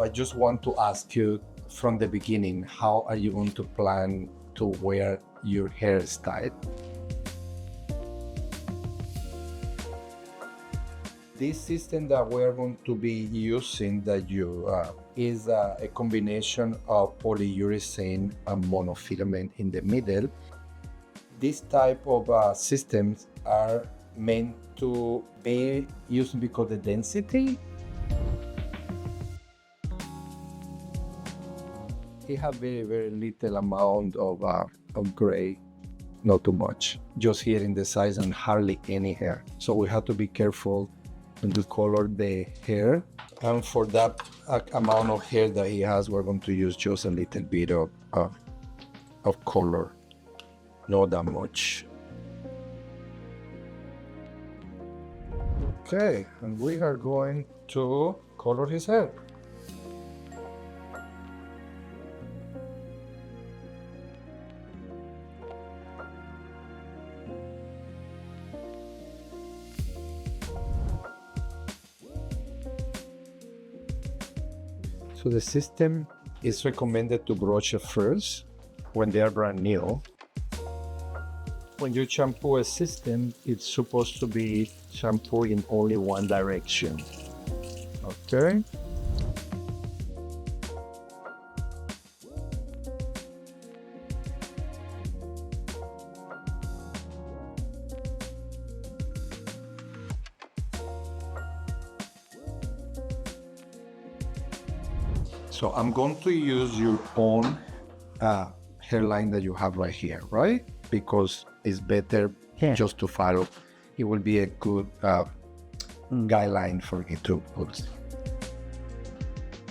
I just want to ask you from the beginning, how are you going to plan to wear your hairstyle? This system that we're going to be using is a combination of polyurethane and monofilament in the middle. This type of systems are meant to be used because the density. It have very little amount of gray, not too much, just here in the sides and hardly any hair. So we have to be careful to color the hair. And for that amount of hair that he has, we're going to use just a little bit of color, not that much. Okay, and we are going to color his hair. So the system is recommended to brush it first when they are brand new. When you shampoo a system, it's supposed to be shampoo in only one direction. Okay. So I'm going to use your own hairline that you have right here, right? Because it's better just to follow. It will be a good guideline for you to put.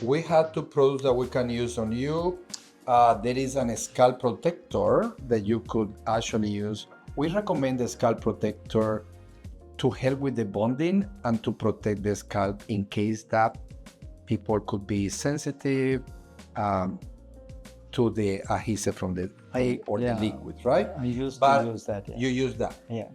We have two products that we can use on you. There is a scalp protector that you could actually use. We recommend the scalp protector to help with the bonding and to protect the scalp in case that people could be sensitive to the adhesive from the clay or the liquid, right? I used to use that. You use that. Yeah.